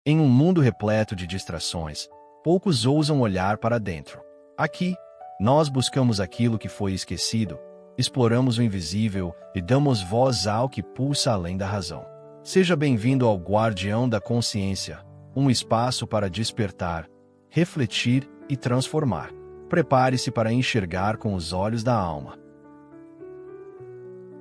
Em um mundo repleto de distrações, poucos ousam olhar para dentro. Aqui, nós buscamos aquilo que foi esquecido, exploramos o invisível e damos voz ao que pulsa além da razão. Seja bem-vindo ao Guardião da Consciência, um espaço para despertar, refletir e transformar. Prepare-se para enxergar com os olhos da alma.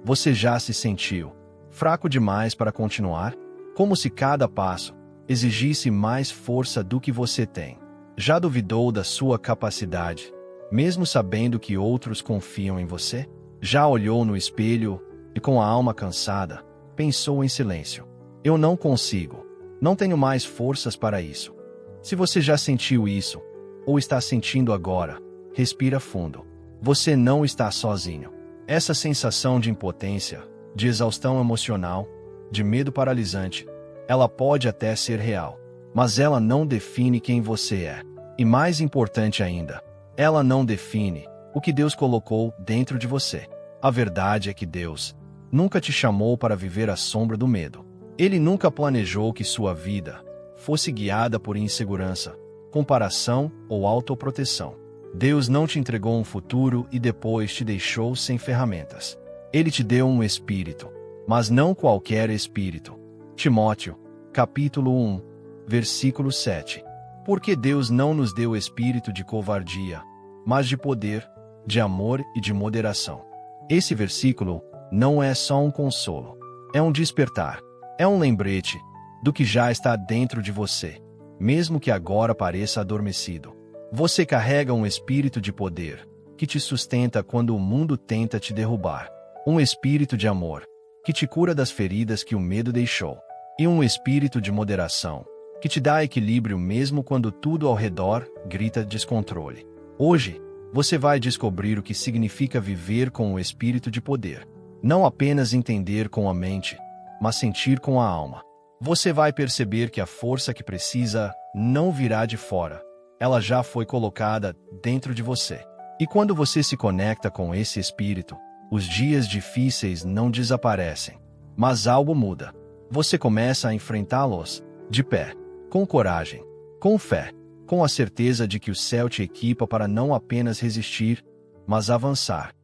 Você já se sentiu fraco demais para continuar? Como se cada passo exigisse mais força do que você tem? Já duvidou da sua capacidade, mesmo sabendo que outros confiam em você? Já olhou no espelho e, com a alma cansada, pensou em silêncio: eu não consigo, não tenho mais forças para isso. Se você já sentiu isso, ou está sentindo agora, respira fundo. Você não está sozinho. Essa sensação de impotência, de exaustão emocional, de medo paralisante, ela pode até ser real, mas ela não define quem você é. E mais importante ainda, ela não define o que Deus colocou dentro de você. A verdade é que Deus nunca te chamou para viver à sombra do medo. Ele nunca planejou que sua vida fosse guiada por insegurança, comparação ou autoproteção. Deus não te entregou um futuro e depois te deixou sem ferramentas. Ele te deu um espírito, mas não qualquer espírito. Timóteo, capítulo 1, versículo 7. Porque Deus não nos deu espírito de covardia, mas de poder, de amor e de moderação. Esse versículo não é só um consolo, é um despertar, é um lembrete do que já está dentro de você, mesmo que agora pareça adormecido. Você carrega um espírito de poder, que te sustenta quando o mundo tenta te derrubar. Um espírito de amor, que te cura das feridas que o medo deixou. E um espírito de moderação, que te dá equilíbrio mesmo quando tudo ao redor grita descontrole. Hoje, você vai descobrir o que significa viver com o espírito de poder. Não apenas entender com a mente, mas sentir com a alma. Você vai perceber que a força que precisa não virá de fora. Ela já foi colocada dentro de você. E quando você se conecta com esse espírito, os dias difíceis não desaparecem, mas algo muda. Você começa a enfrentá-los de pé, com coragem, com fé, com a certeza de que o céu te equipa para não apenas resistir, mas avançar.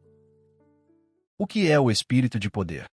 O que é o espírito de poder?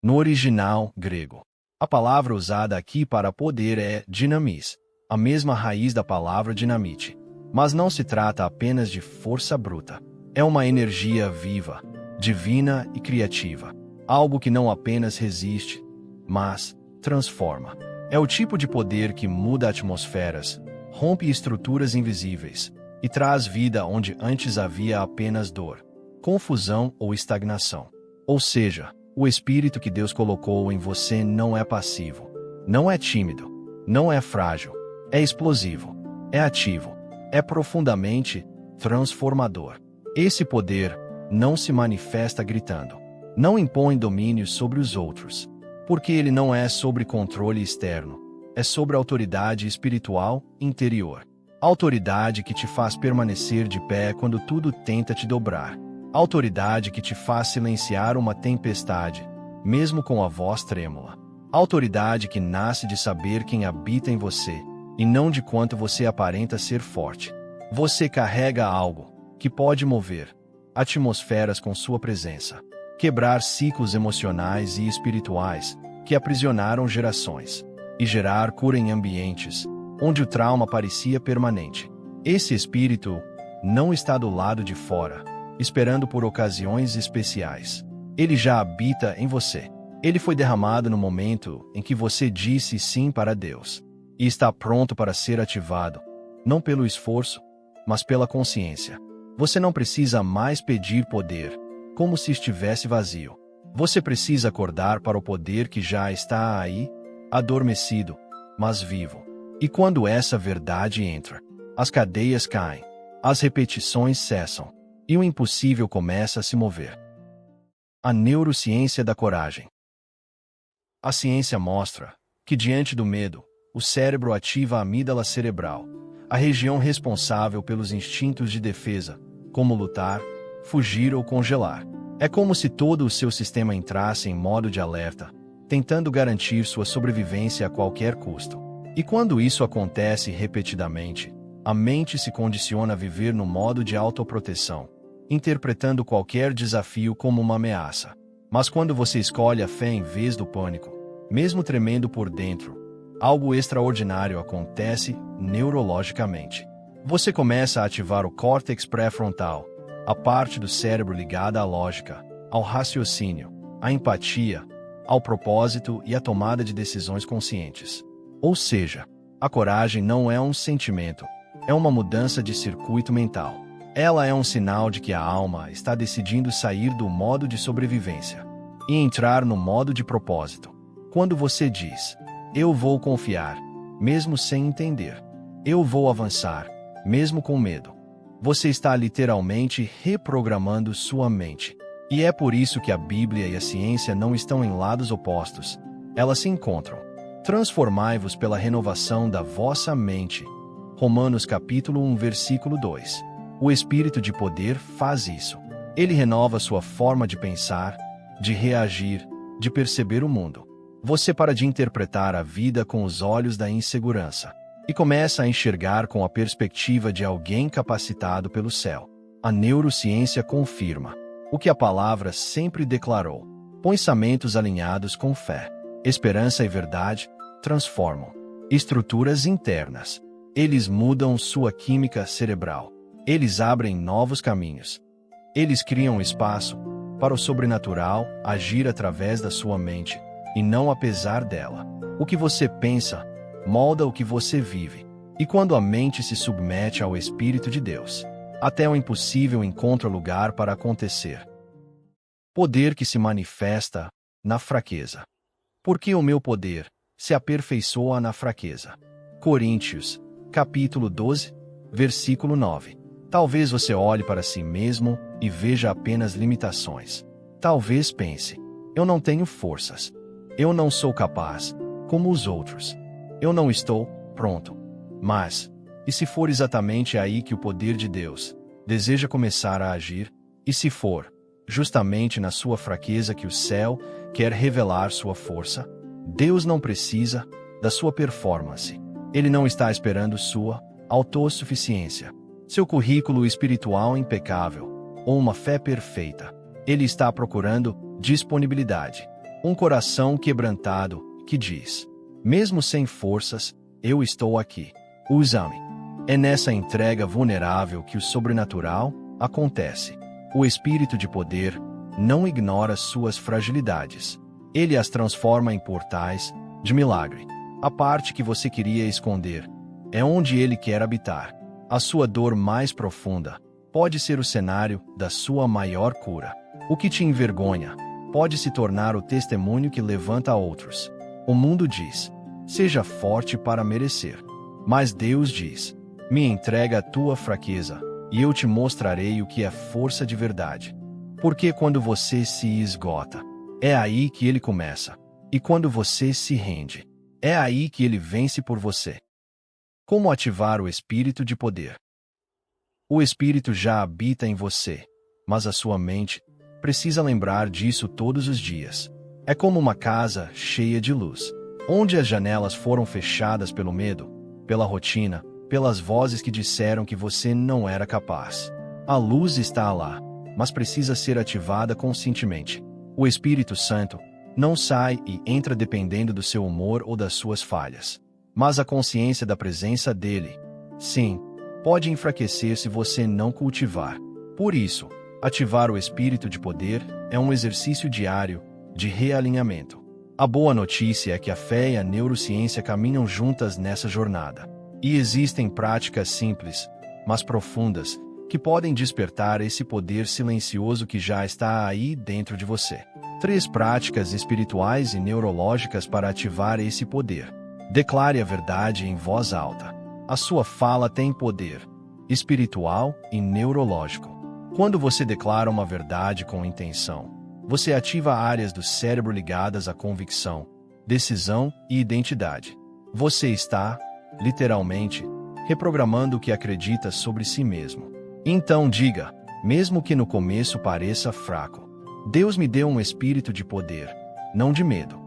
No original grego, a palavra usada aqui para poder é dinamis, a mesma raiz da palavra dinamite. Mas não se trata apenas de força bruta. É uma energia viva, divina e criativa. Algo que não apenas resiste, mas transforma. É o tipo de poder que muda atmosferas, rompe estruturas invisíveis e traz vida onde antes havia apenas dor, confusão ou estagnação. Ou seja, o espírito que Deus colocou em você não é passivo, não é tímido, não é frágil, é explosivo, é ativo, é profundamente transformador. Esse poder não se manifesta gritando, não impõe domínio sobre os outros, porque ele não é sobre controle externo, é sobre autoridade espiritual interior. Autoridade que te faz permanecer de pé quando tudo tenta te dobrar. Autoridade que te faz silenciar uma tempestade, mesmo com a voz trêmula. Autoridade que nasce de saber quem habita em você, e não de quanto você aparenta ser forte. Você carrega algo que pode mover atmosferas com sua presença, quebrar ciclos emocionais e espirituais que aprisionaram gerações, e gerar cura em ambientes onde o trauma parecia permanente. Esse espírito não está do lado de fora, esperando por ocasiões especiais. Ele já habita em você. Ele foi derramado no momento em que você disse sim para Deus, e está pronto para ser ativado, não pelo esforço, mas pela consciência. Você não precisa mais pedir poder, como se estivesse vazio. Você precisa acordar para o poder que já está aí, adormecido, mas vivo. E quando essa verdade entra, as cadeias caem, as repetições cessam, e o impossível começa a se mover. A neurociência da coragem. A ciência mostra que, diante do medo, o cérebro ativa a amígdala cerebral, a região responsável pelos instintos de defesa, como lutar, fugir ou congelar. É como se todo o seu sistema entrasse em modo de alerta, tentando garantir sua sobrevivência a qualquer custo. E quando isso acontece repetidamente, a mente se condiciona a viver no modo de autoproteção, interpretando qualquer desafio como uma ameaça. Mas quando você escolhe a fé em vez do pânico, mesmo tremendo por dentro, algo extraordinário acontece neurologicamente. Você começa a ativar o córtex pré-frontal, a parte do cérebro ligada à lógica, ao raciocínio, à empatia, ao propósito e à tomada de decisões conscientes. Ou seja, a coragem não é um sentimento, é uma mudança de circuito mental. Ela é um sinal de que a alma está decidindo sair do modo de sobrevivência e entrar no modo de propósito. Quando você diz, eu vou confiar, mesmo sem entender, eu vou avançar, mesmo com medo, você está literalmente reprogramando sua mente. E é por isso que a Bíblia e a ciência não estão em lados opostos, elas se encontram. Transformai-vos pela renovação da vossa mente. Romanos capítulo 1, versículo 2. O Espírito de poder faz isso. Ele renova sua forma de pensar, de reagir, de perceber o mundo. Você para de interpretar a vida com os olhos da insegurança e começa a enxergar com a perspectiva de alguém capacitado pelo céu. A neurociência confirma o que a palavra sempre declarou. Pensamentos alinhados com fé, esperança e verdade transformam estruturas internas. Eles mudam sua química cerebral. Eles abrem novos caminhos. Eles criam espaço para o sobrenatural agir através da sua mente, e não apesar dela. O que você pensa molda o que você vive. E quando a mente se submete ao Espírito de Deus, até o impossível encontra lugar para acontecer. Poder que se manifesta na fraqueza. Porque o meu poder se aperfeiçoa na fraqueza. Coríntios, capítulo 12, versículo 9. Talvez você olhe para si mesmo e veja apenas limitações. Talvez pense, eu não tenho forças. Eu não sou capaz, como os outros. Eu não estou pronto. Mas, e se for exatamente aí que o poder de Deus deseja começar a agir? E se for justamente na sua fraqueza que o céu quer revelar sua força? Deus não precisa da sua performance. Ele não está esperando sua autossuficiência, seu currículo espiritual impecável ou uma fé perfeita. Ele está procurando disponibilidade. Um coração quebrantado que diz, mesmo sem forças, eu estou aqui. Usa-me. É nessa entrega vulnerável que o sobrenatural acontece. O Espírito de poder não ignora suas fragilidades. Ele as transforma em portais de milagre. A parte que você queria esconder é onde ele quer habitar. A sua dor mais profunda pode ser o cenário da sua maior cura. O que te envergonha pode se tornar o testemunho que levanta outros. O mundo diz, seja forte para merecer. Mas Deus diz, me entrega a tua fraqueza, e eu te mostrarei o que é força de verdade. Porque quando você se esgota, é aí que ele começa. E quando você se rende, é aí que ele vence por você. Como ativar o Espírito de poder? O Espírito já habita em você, mas a sua mente precisa lembrar disso todos os dias. É como uma casa cheia de luz, onde as janelas foram fechadas pelo medo, pela rotina, pelas vozes que disseram que você não era capaz. A luz está lá, mas precisa ser ativada conscientemente. O Espírito Santo não sai e entra dependendo do seu humor ou das suas falhas. Mas a consciência da presença dele, sim, pode enfraquecer se você não cultivar. Por isso, ativar o Espírito de poder é um exercício diário de realinhamento. A boa notícia é que a fé e a neurociência caminham juntas nessa jornada. E existem práticas simples, mas profundas, que podem despertar esse poder silencioso que já está aí dentro de você. 3 práticas espirituais e neurológicas para ativar esse poder. Declare a verdade em voz alta. A sua fala tem poder espiritual e neurológico. Quando você declara uma verdade com intenção, você ativa áreas do cérebro ligadas à convicção, decisão e identidade. Você está, literalmente, reprogramando o que acredita sobre si mesmo. Então diga, mesmo que no começo pareça fraco, Deus me deu um espírito de poder, não de medo.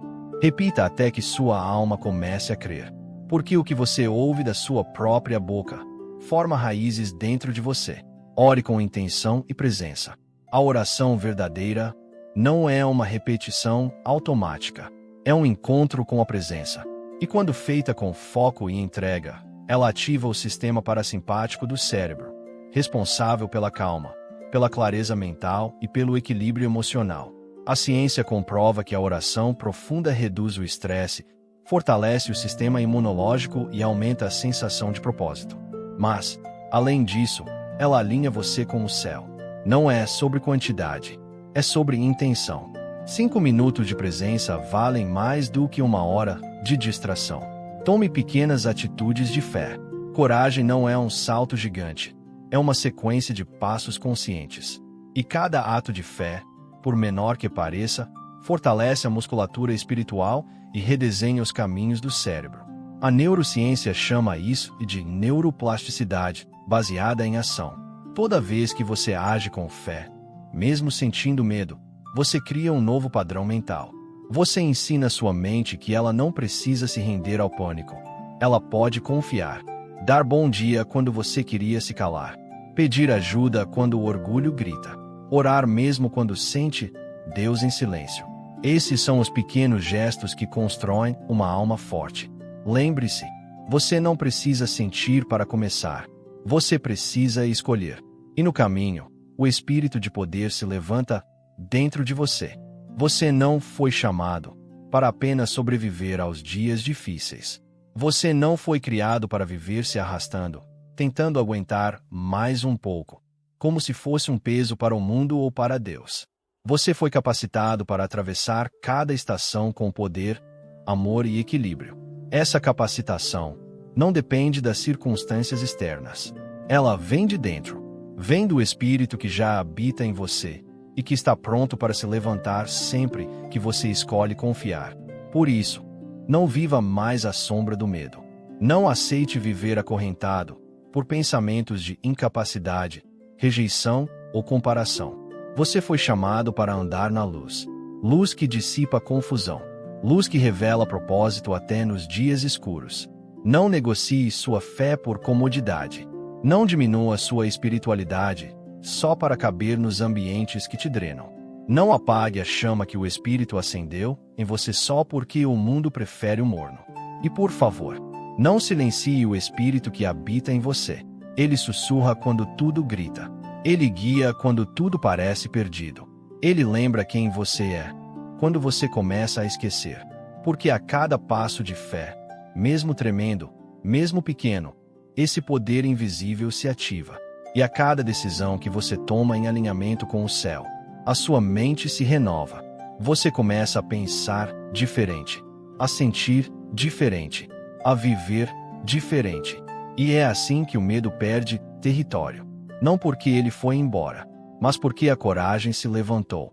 Repita até que sua alma comece a crer. porque o que você ouve da sua própria boca forma raízes dentro de você. Ore com intenção e presença. A oração verdadeira não é uma repetição automática. É um encontro com a presença. E quando feita com foco e entrega, ela ativa o sistema parasimpático do cérebro, responsável pela calma, pela clareza mental e pelo equilíbrio emocional. A ciência comprova que a oração profunda reduz o estresse, fortalece o sistema imunológico e aumenta a sensação de propósito. Mas, além disso, ela alinha você com o céu. Não é sobre quantidade, é sobre intenção. 5 minutos de presença valem mais do que 1 hora de distração. Tome pequenas atitudes de fé. Coragem não é um salto gigante, é uma sequência de passos conscientes. E cada ato de fé, por menor que pareça, fortalece a musculatura espiritual e redesenha os caminhos do cérebro. A neurociência chama isso de neuroplasticidade, baseada em ação. Toda vez que você age com fé, mesmo sentindo medo, você cria um novo padrão mental. Você ensina sua mente que ela não precisa se render ao pânico. Ela pode confiar. Dar bom dia quando você queria se calar. Pedir ajuda quando o orgulho grita. Orar mesmo quando sente Deus em silêncio. Esses são os pequenos gestos que constroem uma alma forte. Lembre-se, você não precisa sentir para começar. Você precisa escolher. E no caminho, o espírito de poder se levanta dentro de você. Você não foi chamado para apenas sobreviver aos dias difíceis. Você não foi criado para viver se arrastando, tentando aguentar mais um pouco, como se fosse um peso para o mundo ou para Deus. Você foi capacitado para atravessar cada estação com poder, amor e equilíbrio. Essa capacitação não depende das circunstâncias externas. Ela vem de dentro. Vem do espírito que já habita em você e que está pronto para se levantar sempre que você escolhe confiar. Por isso, não viva mais à sombra do medo. Não aceite viver acorrentado por pensamentos de incapacidade, rejeição ou comparação. Você foi chamado para andar na luz. Luz que dissipa a confusão. Luz que revela propósito até nos dias escuros. Não negocie sua fé por comodidade. Não diminua sua espiritualidade só para caber nos ambientes que te drenam. Não apague a chama que o Espírito acendeu em você só porque o mundo prefere o morno. E por favor, não silencie o Espírito que habita em você. Ele sussurra quando tudo grita. Ele guia quando tudo parece perdido. Ele lembra quem você é, quando você começa a esquecer. Porque a cada passo de fé, mesmo tremendo, mesmo pequeno, esse poder invisível se ativa. E a cada decisão que você toma em alinhamento com o céu, a sua mente se renova. Você começa a pensar diferente, a sentir diferente, a viver diferente. E é assim que o medo perde território. Não porque ele foi embora, mas porque a coragem se levantou.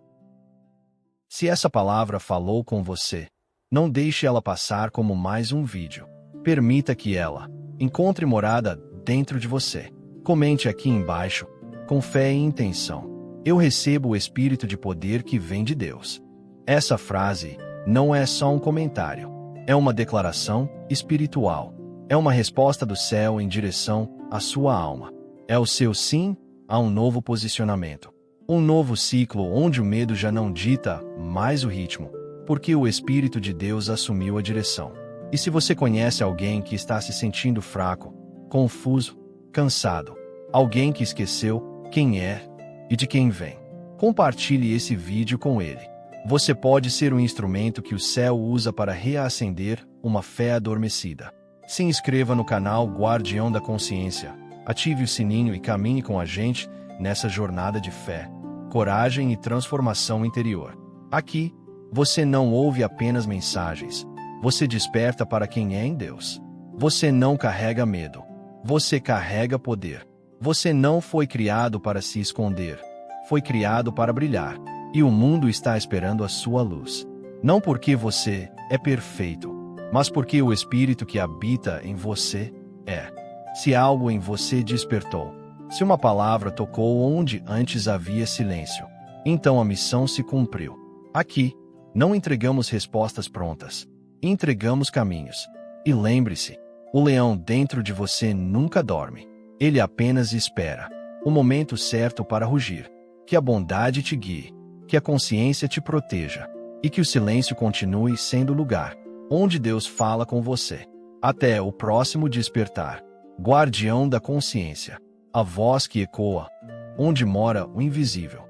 Se essa palavra falou com você, não deixe ela passar como mais um vídeo. Permita que ela encontre morada dentro de você. Comente aqui embaixo, com fé e intenção: eu recebo o espírito de poder que vem de Deus. Essa frase não é só um comentário, é uma declaração espiritual. É uma resposta do céu em direção à sua alma. É o seu sim a um novo posicionamento. Um novo ciclo onde o medo já não dita mais o ritmo, porque o Espírito de Deus assumiu a direção. E se você conhece alguém que está se sentindo fraco, confuso, cansado, alguém que esqueceu quem é e de quem vem, compartilhe esse vídeo com ele. Você pode ser um instrumento que o céu usa para reacender uma fé adormecida. Se inscreva no canal Guardião da Consciência, ative o sininho e caminhe com a gente nessa jornada de fé, coragem e transformação interior. Aqui, você não ouve apenas mensagens, você desperta para quem é em Deus. Você não carrega medo, você carrega poder. Você não foi criado para se esconder, foi criado para brilhar. E o mundo está esperando a sua luz. Não porque você é perfeito, mas porque o Espírito que habita em você é. Se algo em você despertou, se uma palavra tocou onde antes havia silêncio, então a missão se cumpriu. Aqui, não entregamos respostas prontas, entregamos caminhos. E lembre-se, O leão dentro de você nunca dorme. Ele apenas espera o momento certo para rugir. Que a bondade te guie, que a consciência te proteja e que o silêncio continue sendo o lugar onde Deus fala com você. Até o próximo despertar. Guardião da consciência. A voz que ecoa onde mora o invisível.